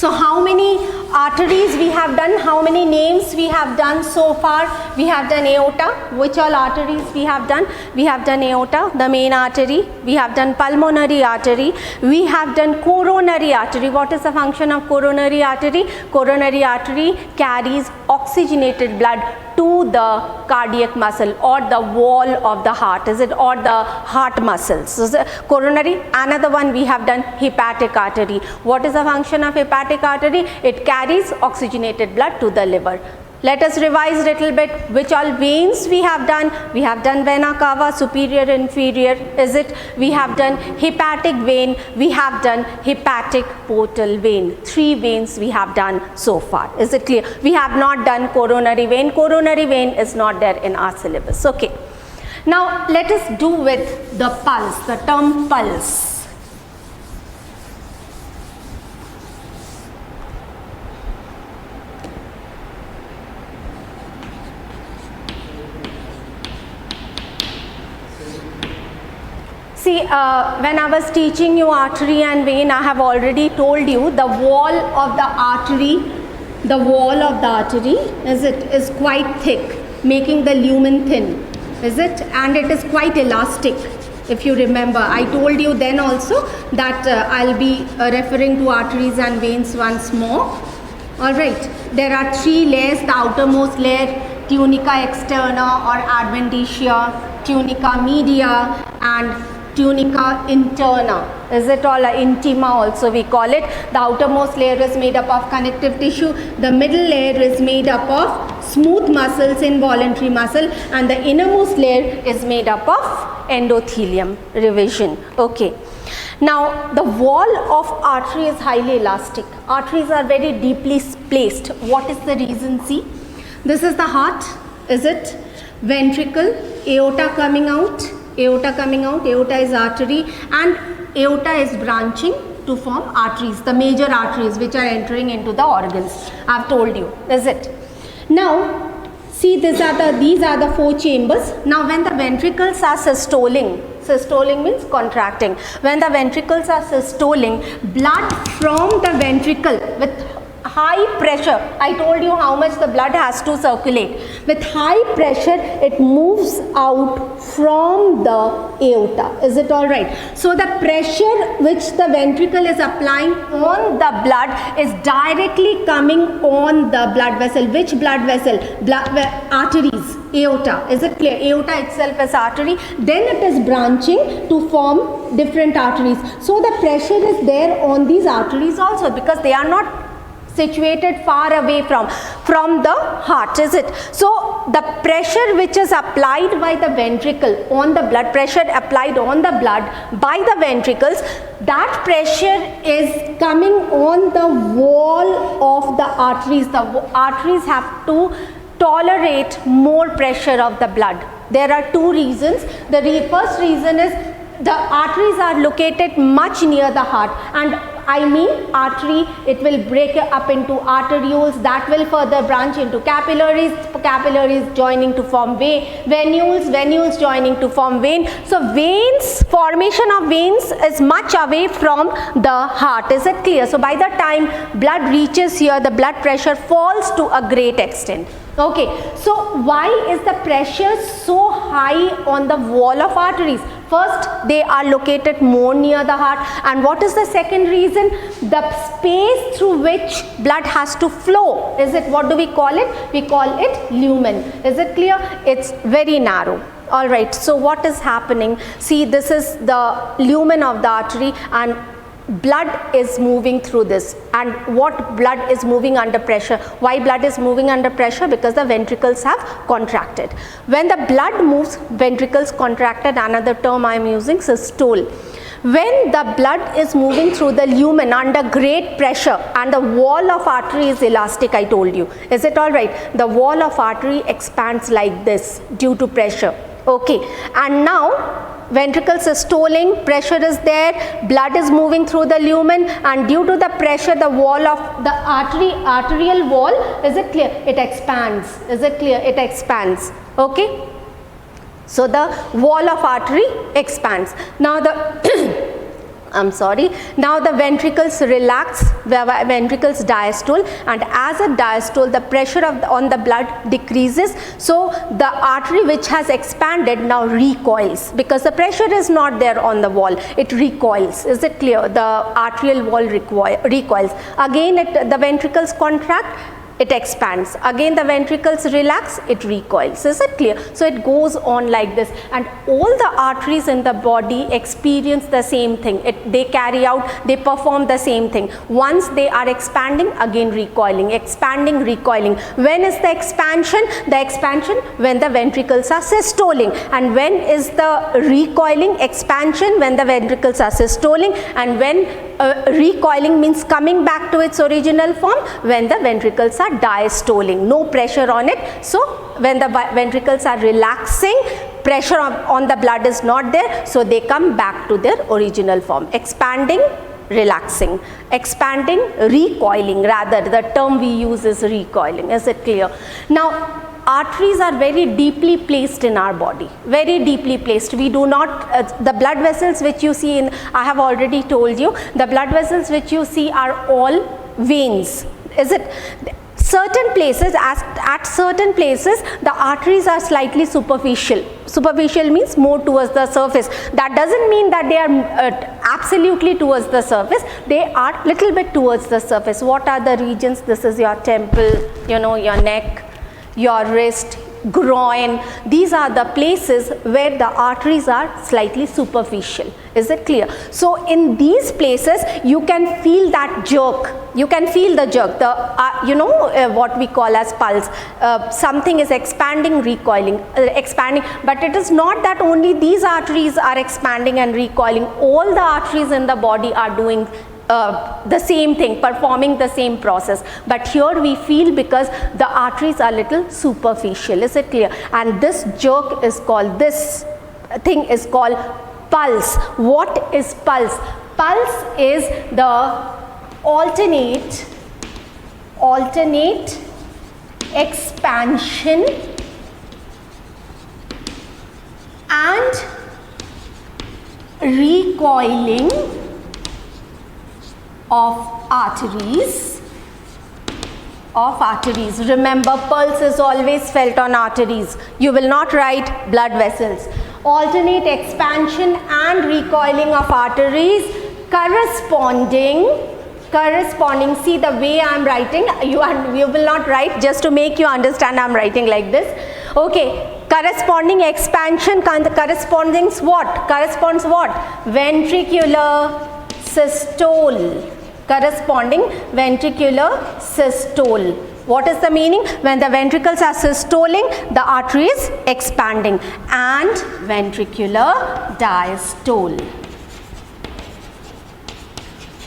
So how many arteries we have done, how many names we have done so far? We have done aorta. Which all arteries we have done? We have done aorta, the main artery. We have done pulmonary artery. We have done coronary artery. What is the function of coronary artery? Coronary artery carries oxygenated blood to the cardiac muscle or the wall of the heart, is it, or the heart muscles. So the coronary. Another one we have done, hepatic artery. What is the function of hepatic artery? It carries oxygenated blood to the liver. Let us revise little bit. Which all veins we have done? We have done vena cava, superior, inferior, is it? We have done hepatic vein, we have done hepatic portal vein. 3 veins we have done so far. Is it clear? We have not done coronary vein. Coronary vein is not there in our syllabus. Okay. Now let us do with the pulse, the term pulse. See, when I was teaching you artery and vein, I have already told you the wall of the artery, is quite thick, making the lumen thin, is it? And it is quite elastic. If you remember, I told you then also that I'll be referring to arteries and veins once more. All right, there are 3 layers. The outermost layer, tunica externa or adventitia, tunica media, and tunica interna, is it all, intima also we call it. The outermost layer is made up of connective tissue, the middle layer is made up of smooth muscles, involuntary muscle, and the innermost layer is made up of endothelium. Revision. Okay. Now the wall of artery is highly elastic. Arteries are very deeply placed. What is the reason? See, this is the heart, is it? Ventricle, aorta coming out, aorta is artery, and aorta is branching to form arteries, the major arteries which are entering into the organs. I have told you, is it? Now see, these are the 4 chambers. Now when the ventricles are systoling means contracting. When the ventricles are systoling, blood from the ventricle with high pressure, I told you how much the blood has to circulate. With high pressure, it moves out from the aorta. Is it all right? So the pressure which the ventricle is applying on the blood is directly coming on the blood vessel. Which blood vessel? Arteries. Aorta. Is it clear? Aorta itself is artery. Then it is branching to form different arteries. So the pressure is there on these arteries also, because they are not situated far away from the heart, is it? So the pressure which is applied by the ventricle on the blood, pressure applied on the blood by the ventricles, that pressure is coming on the wall of the arteries. The arteries have to tolerate more pressure of the blood. There are 2 reasons. The first reason is the arteries are located much near the heart, and I mean artery, it will break up into arterioles, that will further branch into capillaries, capillaries joining to form venules, venules joining to form vein. So veins, formation of veins is much away from the heart. Is it clear? So by the time blood reaches here, the blood pressure falls to a great extent. Okay, so why is the pressure so high on the wall of arteries? First, they are located more near the heart. And what is the second reason? The space through which blood has to flow. Is it, what do we call it? We call it lumen. Is it clear? It's very narrow. All right, so what is happening? See, this is the lumen of the artery, and blood is moving through this. And what blood is moving under pressure? Why blood is moving under pressure? Because the ventricles have contracted. When the blood moves, ventricles contracted, another term I am using, systole. When the blood is moving through the lumen under great pressure, and the wall of artery is elastic, I told you. Is it all right? The wall of artery expands like this due to pressure. Okay, and now ventricle systoling, pressure is there, blood is moving through the lumen, and due to the pressure, the wall of the arterial wall, is it clear? It expands. Is it clear? It expands. Okay. So the wall of artery expands. Now the I'm sorry. Now the ventricles relax, the ventricles diastole, and as it diastole, the pressure on the blood decreases. So the artery which has expanded now recoils, because the pressure is not there on the wall, it recoils. Is it clear? The arterial wall recoils. Again the ventricles contract, it expands. Again the ventricles relax, it recoils. Is it clear? So it goes on like this, and all the arteries in the body experience the same thing. They carry out, they perform the same thing. Once they are expanding, again recoiling, expanding, recoiling. When is the expansion? The expansion when the ventricles are systoling. And when is the recoiling? Expansion when the ventricles are systoling. And when recoiling means coming back to its original form, when the ventricles are diastoling, no pressure on it. So when the ventricles are relaxing, pressure on the blood is not there, so they come back to their original form. Expanding, relaxing, expanding, recoiling, rather the term we use is recoiling. Is it clear? Now arteries are very deeply placed in our body, very deeply placed. We do not, the blood vessels which you see in, I have already told you, the blood vessels which you see are all veins. Is it? Certain places, at certain places, the arteries are slightly superficial. Superficial means more towards the surface. That doesn't mean that they are absolutely towards the surface. They are little bit towards the surface. What are the regions? This is your temple, you know, your neck, your wrist, groin. These are the places where the arteries are slightly superficial. Is it clear? So in these places you can feel that jerk. You can feel the jerk, the what we call as pulse. Something is expanding, recoiling, expanding. But it is not that only these arteries are expanding and recoiling. All the arteries in the body are doing the same thing, performing the same process. But here we feel because the arteries are little superficial. Is it clear? And this jerk is called, this thing is called pulse. What is pulse? Pulse is the alternate expansion and recoiling of arteries. Remember, pulse is always felt on arteries. You will not write blood vessels. Alternate expansion and recoiling of arteries corresponding, see the way I am writing, you will not write, just to make you understand I am writing like this. Okay, corresponding expansion corresponds what? Ventricular systole. Corresponding ventricular systole. What is the meaning? When the ventricles are systoling, the artery is expanding. And ventricular diastole.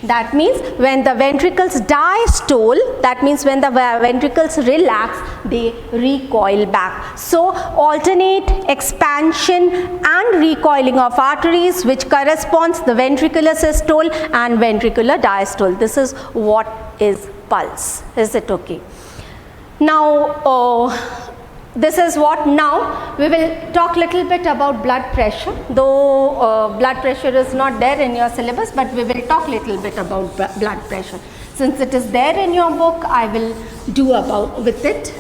That means when the ventricles diastole, that means when the ventricles relax, they recoil back. So alternate expansion and recoiling of arteries, which corresponds the ventricular systole and ventricular diastole. This is what is pulse. Is it okay? Now this is what, now we will talk little bit about blood pressure, though blood pressure is not there in your syllabus, but we will talk little bit about blood pressure. Since it is there in your book, I will do with it.